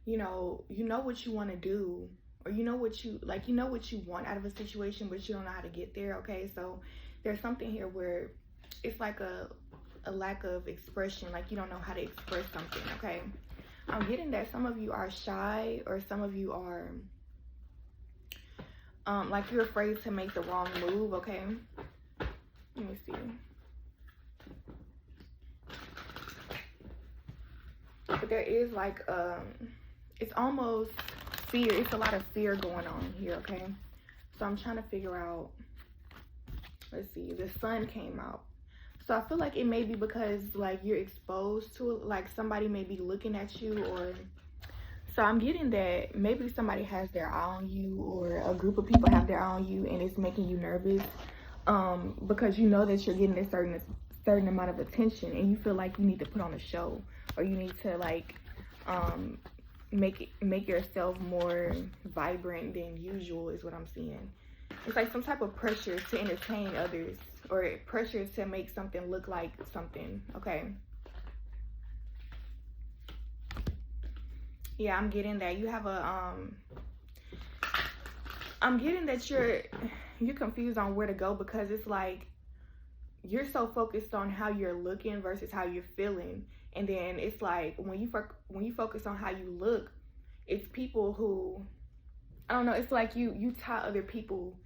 you know what you want to do, or you know what you want out of a situation, but you don't know how to get there. Okay, so there's something here where it's like a lack of expression, like you don't know how to express something. Okay, I'm getting that some of you are shy, or some of you are like you're afraid to make the wrong move. Okay, let me see. But there is like it's almost fear. It's a lot of fear going on here. Okay, so I'm trying to figure out, let's see, the sun came out. So I feel like it may be because like you're exposed to it, like somebody may be looking at you, or so I'm getting that maybe somebody has their eye on you, or a group of people have their eye on you, and it's making you nervous because you know that you're getting a certain amount of attention, and you feel like you need to put on a show, or you need to like make yourself more vibrant than usual, is what I'm seeing. It's like some type of pressure to entertain others, or pressure to make something look like something. Okay, yeah, I'm getting that you have a I'm getting that you're confused on where to go, because it's like you're so focused on how you're looking versus how you're feeling. And then it's like when you focus on how you look, it's people who, I don't know, it's like you tie other people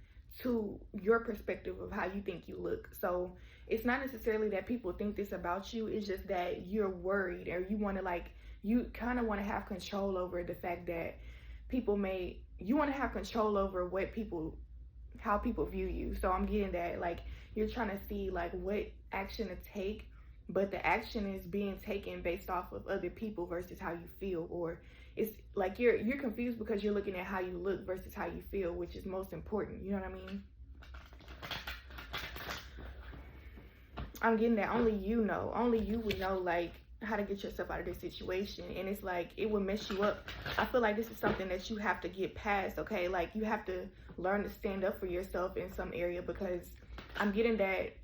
to your perspective of how you think you look. So it's not necessarily that people think this about you, it's just that you're worried, or you want to like, you kind of want to have control over the fact that you want to have control over how people view you. So I'm getting that like you're trying to see like what action to take, but the action is being taken based off of other people versus how you feel. Or it's like you're confused because you're looking at how you look versus how you feel, which is most important. You know what I mean? I'm getting that only you would know like how to get yourself out of this situation, and it's like it would mess you up. I feel like this is something that you have to get past. Okay, like you have to learn to stand up for yourself in some area, because I'm getting that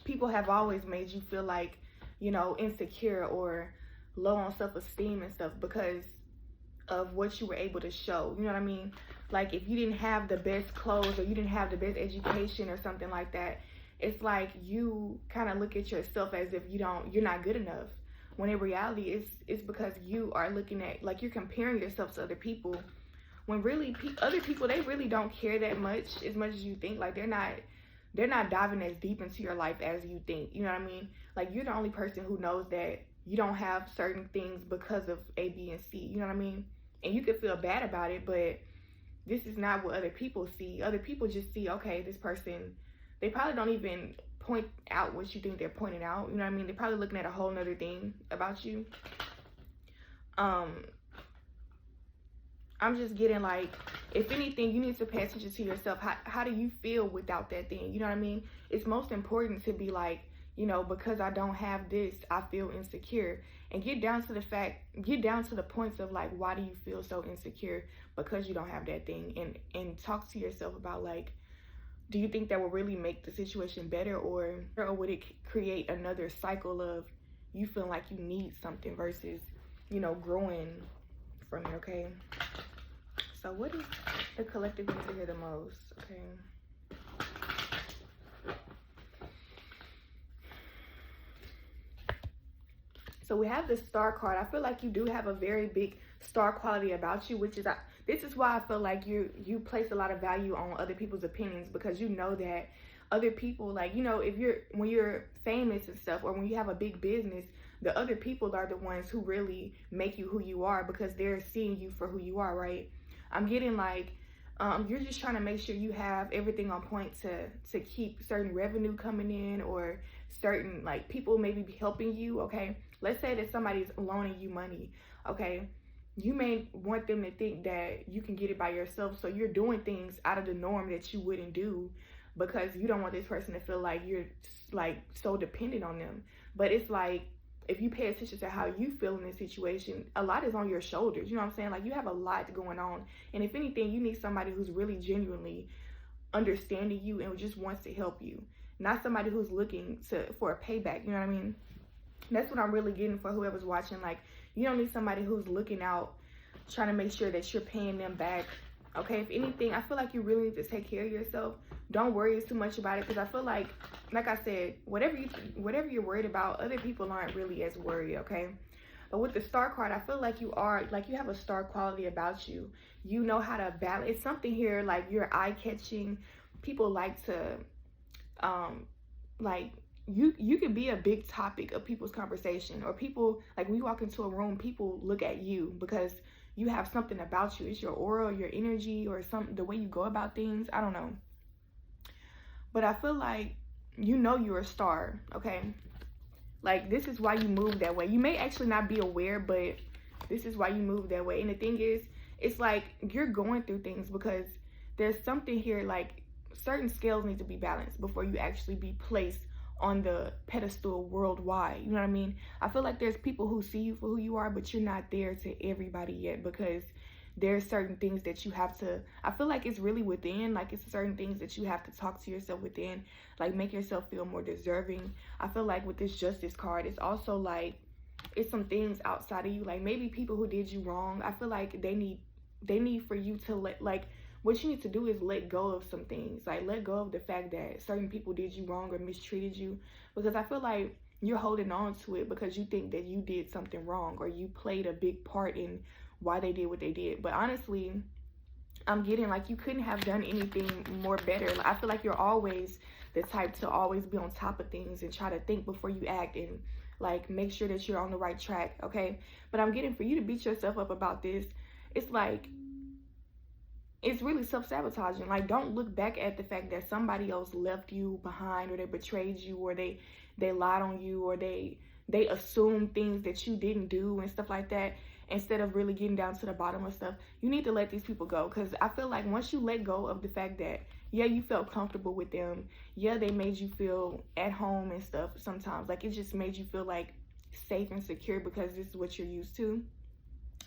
people have always made you feel like, insecure or low on self-esteem and stuff because of what you were able to show. You know what I mean? Like if you didn't have the best clothes, or you didn't have the best education or something like that, it's like you kind of look at yourself as if you're not good enough. When in reality, it's because you are looking at, like, you're comparing yourself to other people, when really other people, they really don't care that much as you think. Like they're not diving as deep into your life as you think. You know what I mean? Like you're the only person who knows that you don't have certain things because of A, B, and C. You know what I mean? And you could feel bad about it, but this is not what other people see. Other people just see, okay, this person, they probably don't even point out what you think they're pointing out. You know what I mean? They're probably looking at a whole nother thing about you. I'm just getting like, if anything, you need to pay attention to yourself. How do you feel without that thing? You know what I mean? It's most important to be like, because I don't have this, I feel insecure. And get down to the points of like, why do you feel so insecure because you don't have that thing? And talk to yourself about like, do you think that will really make the situation better, or would it create another cycle of you feeling like you need something versus, growing from it? Okay. So what is the collective need to hear the most? Okay. So we have the star card. I feel like you do have a very big star quality about you, which is, this is why I feel like you place a lot of value on other people's opinions, because you know that other people, like, when you're famous and stuff, or when you have a big business, the other people are the ones who really make you who you are, because they're seeing you for who you are, right? I'm getting like, you're just trying to make sure you have everything on point to keep certain revenue coming in, or certain like people maybe be helping you. Okay, let's say that somebody's loaning you money. Okay, you may want them to think that you can get it by yourself, so you're doing things out of the norm that you wouldn't do, because you don't want this person to feel like you're like so dependent on them. But it's like, if you pay attention to how you feel in this situation, a lot is on your shoulders. You know what I'm saying? Like you have a lot going on. And if anything, you need somebody who's really genuinely understanding you and just wants to help you. Not somebody who's looking for a payback. You know what I mean? That's what I'm really getting for whoever's watching. Like, You don't need somebody who's looking out, trying to make sure that you're paying them back. Okay, if anything, I feel like you really need to take care of yourself. Don't worry too much about it, because I feel like I said, whatever you're worried about, other people aren't really as worried, okay? But with the star card, I feel like you have a star quality about you. You know how to balance. It's something here, like you're eye-catching. People like to, like, you can be a big topic of people's conversation, or people, like when you walk into a room, people look at you because you have something about you. It's your aura, your energy, or the way you go about things. I don't know. But I feel like you're a star, okay? Like, this is why you move that way. You may actually not be aware, but this is why you move that way. And the thing is, it's like you're going through things because there's something here, like certain scales need to be balanced before you actually be placed on the pedestal worldwide. You know what I mean? I feel like there's people who see you for who you are, but you're not there to everybody yet, because there's certain things that you have to, I feel like it's really within, like it's certain things that you have to talk to yourself within, like make yourself feel more deserving. I feel like with this Justice card, it's also like, it's some things outside of you, like maybe people who did you wrong. I feel like they need for you to what you need to do is let go of some things. Like, let go of the fact that certain people did you wrong or mistreated you, because I feel like you're holding on to it because you think that you did something wrong or you played a big part in why they did what they did. But honestly, I'm getting like you couldn't have done anything more better. Like, I feel like you're always the type to always be on top of things and try to think before you act and like make sure that you're on the right track, okay? But I'm getting for you to beat yourself up about this. It's like, it's really self-sabotaging. Like, don't look back at the fact that somebody else left you behind, or they betrayed you, or they lied on you, or they assumed things that you didn't do and stuff like that. Instead of really getting down to the bottom of stuff, you need to let these people go. Because I feel like once you let go of the fact that, yeah, you felt comfortable with them, yeah, they made you feel at home and stuff sometimes, like it just made you feel like safe and secure because this is what you're used to.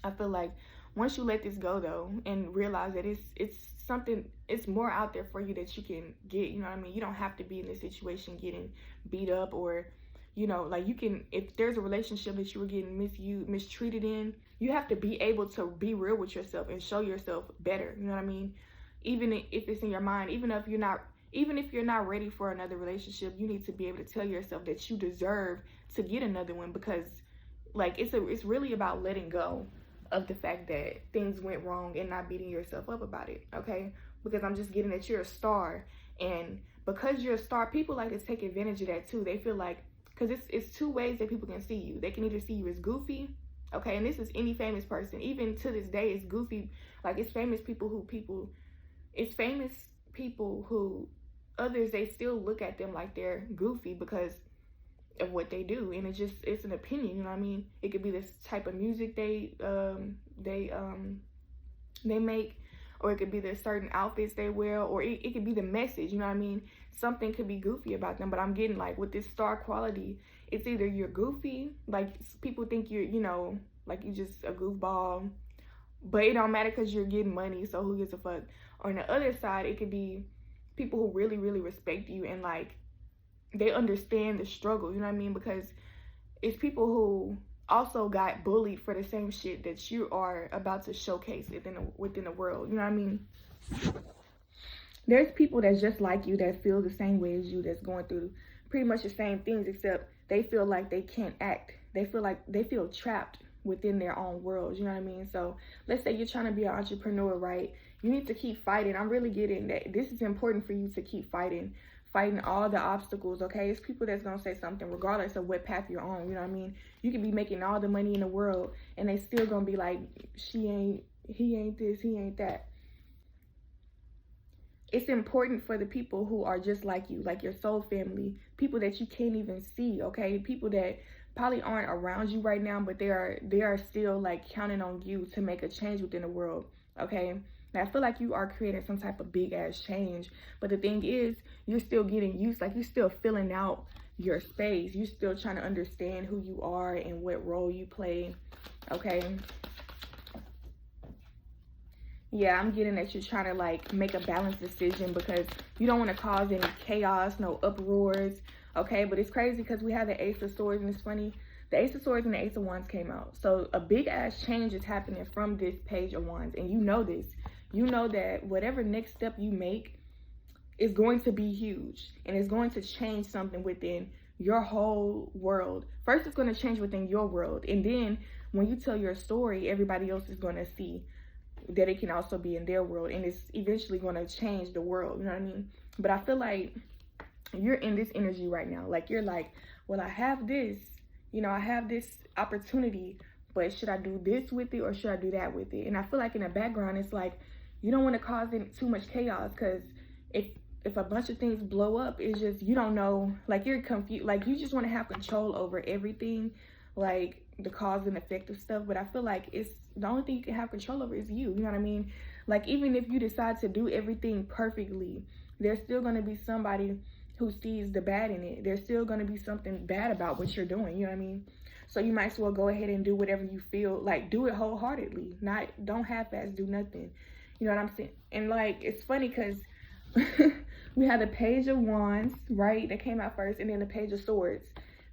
I feel like once you let this go though, and realize that it's something, it's more out there for you that you can get, you know what I mean? You don't have to be in this situation getting beat up, or, you know, like you can, if there's a relationship that you were getting mistreated in, you have to be able to be real with yourself and show yourself better, you know what I mean? Even if it's in your mind, even if you're not ready for another relationship, you need to be able to tell yourself that you deserve to get another one, because like it's really about letting go of the fact that things went wrong and not beating yourself up about it, okay? Because I'm just getting that you're a star, and because you're a star, people like to take advantage of that too. They feel like, because it's two ways that people can see you. They can either see you as goofy, okay? And this is any famous person. Even to this day, it's goofy. Like, it's famous people who others, they still look at them like they're goofy because of what they do, and it's an opinion, you know what I mean? It could be this type of music they make, or it could be the certain outfits they wear, or it could be the message, you know what I mean? Something could be goofy about them. But I'm getting like with this star quality, it's either you're goofy, like people think you're, you know, like you just a goofball, but it don't matter because you're getting money, so who gives a fuck? Or on the other side, it could be people who really, really respect you, and like they understand the struggle, you know what I mean? Because it's people who also got bullied for the same shit that you are about to showcase within the world, you know what I mean? There's people that's just like you, that feel the same way as you, that's going through pretty much the same things, except they feel like they can't act. They feel trapped within their own worlds, you know what I mean? So let's say you're trying to be an entrepreneur, right? You need to keep fighting. I'm really getting that this is important for you to keep fighting all the obstacles, okay? It's people that's gonna say something regardless of what path you're on, you know what I mean? You can be making all the money in the world and they still gonna be like, he ain't this, he ain't that. It's important for the people who are just like you, like your soul family, people that you can't even see, okay? People that probably aren't around you right now, but they are still like counting on you to make a change within the world, okay? Now, I feel like you are creating some type of big ass change, but the thing is, you're still getting used, like you're still filling out your space. You're still trying to understand who you are and what role you play, okay? Yeah, I'm getting that you're trying to like make a balanced decision because you don't want to cause any chaos, no uproars, okay? But it's crazy because we have the Ace of Swords, and it's funny The Ace of Swords and the Ace of Wands came out. So a big ass change is happening from this Page of Wands. And you know this. You know that whatever next step you make is going to be huge. And it's going to change something within your whole world. First, it's going to change within your world. And then when you tell your story, everybody else is going to see that it can also be in their world. And it's eventually going to change the world. You know what I mean? But I feel like you're in this energy right now. Like, you're like, well, I have this. You know, I have this opportunity, but should I do this with it or should I do that with it? And I feel like in the background, it's like, you don't want to cause too much chaos, because if a bunch of things blow up, it's just, you don't know, like, you're confused. Like, you just want to have control over everything, like the cause and effect of stuff. But I feel like it's the only thing you can have control over is you. You know what I mean? Like, even if you decide to do everything perfectly, there's still going to be somebody who sees the bad in it. There's still going to be something bad about what you're doing. You know what I mean? So you might as well go ahead and do whatever you feel like. Do it wholeheartedly. Don't half-ass do nothing. You know what I'm saying? And like, it's funny because we had the Page of Wands, right? That came out first, and then the Page of Swords.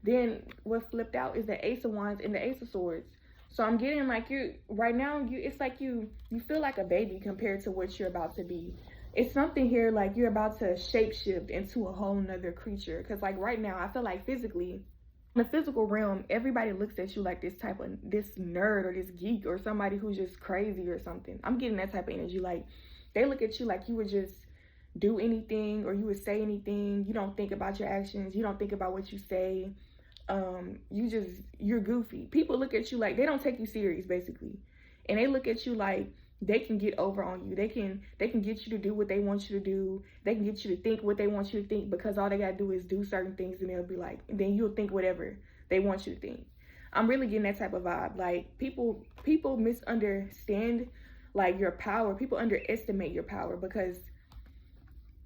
Then what flipped out is the Ace of Wands and the Ace of Swords. So I'm getting like, right now, it's like you feel like a baby compared to what you're about to be. It's something here like you're about to shapeshift into a whole nother creature. Because like right now, I feel like physically, in the physical realm, everybody looks at you like this nerd or this geek or somebody who's just crazy or something. I'm getting that type of energy. Like, they look at you like you would just do anything or you would say anything. You don't think about your actions. You don't think about what you say. You're goofy. People look at you like they don't take you serious, basically. And they look at you like they can get over on you. They can get you to do what they want you to do. They can get you to think what they want you to think, because all they gotta do is do certain things, and they'll be like, and then you'll think whatever they want you to think. I'm really getting that type of vibe. Like, people misunderstand like your power. People underestimate your power, because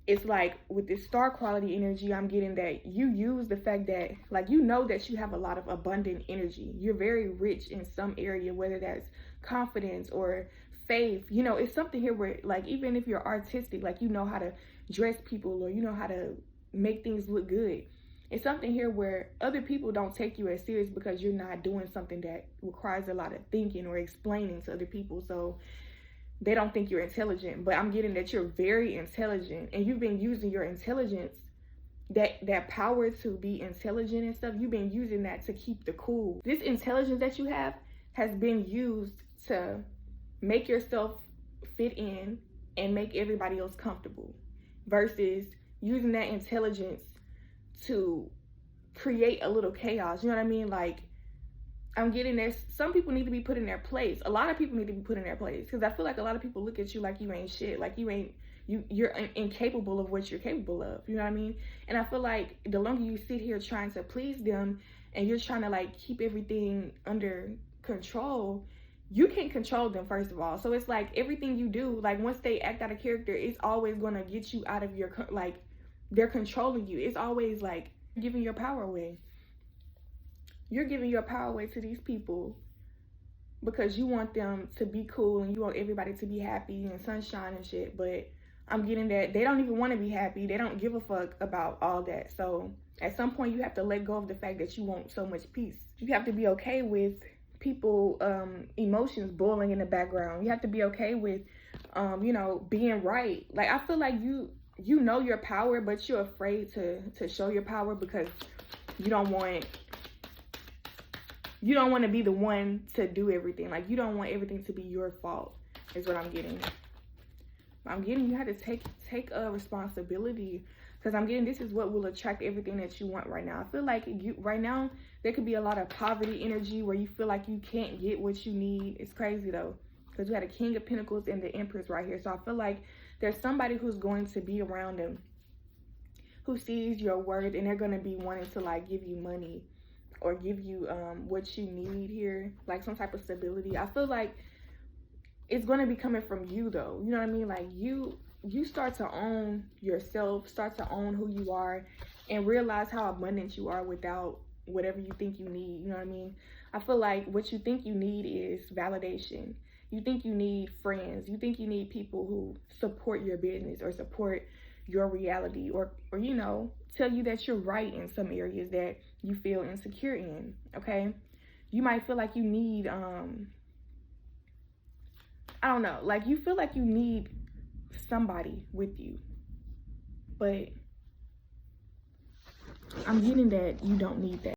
it's like with this star quality energy, I'm getting that you use the fact that, like, you know that you have a lot of abundant energy. You're very rich in some area, whether that's confidence or faith. You know, it's something here where, like, even if you're artistic, like, you know how to dress people or you know how to make things look good. It's something here where other people don't take you as serious because you're not doing something that requires a lot of thinking or explaining to other people. So they don't think you're intelligent. But I'm getting that you're very intelligent, and you've been using your intelligence, that power to be intelligent and stuff. You've been using that to keep the cool. This intelligence that you have has been used to make yourself fit in and make everybody else comfortable, versus using that intelligence to create a little chaos. You know what I mean? Like, I'm getting this. Some people need to be put in their place. A lot of people need to be put in their place, because I feel like a lot of people look at you like you ain't shit, like you're incapable of what you're capable of. You know what I mean? And I feel like the longer you sit here trying to please them, and you're trying to like keep everything under control, you can't control them, first of all. So it's like everything you do, like once they act out of character, it's always going to get you out of your, like, they're controlling you. It's always like giving your power away. You're giving your power away to these people because you want them to be cool and you want everybody to be happy and sunshine and shit. But I'm getting that they don't even want to be happy. They don't give a fuck about all that. So at some point you have to let go of the fact that you want so much peace. You have to be okay with people emotions boiling in the background. You have to be okay with you know, being right. Like, I feel like you know your power, but you're afraid to show your power because you don't want to be the one to do everything. Like, you don't want everything to be your fault, is what I'm getting. You have to take a responsibility, because I'm getting this is what will attract everything that you want right now. I feel like right now there could be a lot of poverty energy where you feel like you can't get what you need. It's crazy though, because we had a King of Pentacles and the Empress right here. So I feel like there's somebody who's going to be around them who sees your worth, and they're going to be wanting to like give you money or give you what you need here, like some type of stability. I feel like it's going to be coming from you though. You know what I mean? Like, you start to own yourself, start to own who you are, and realize how abundant you are without whatever you think you need. You know what I mean? I feel like what you think you need is validation. You think you need friends. You think you need people who support your business or support your reality, or you know, tell you that you're right in some areas that you feel insecure in. Okay, You might feel like you need, I don't know, like you feel like you need somebody with you, but I'm getting that you don't need that.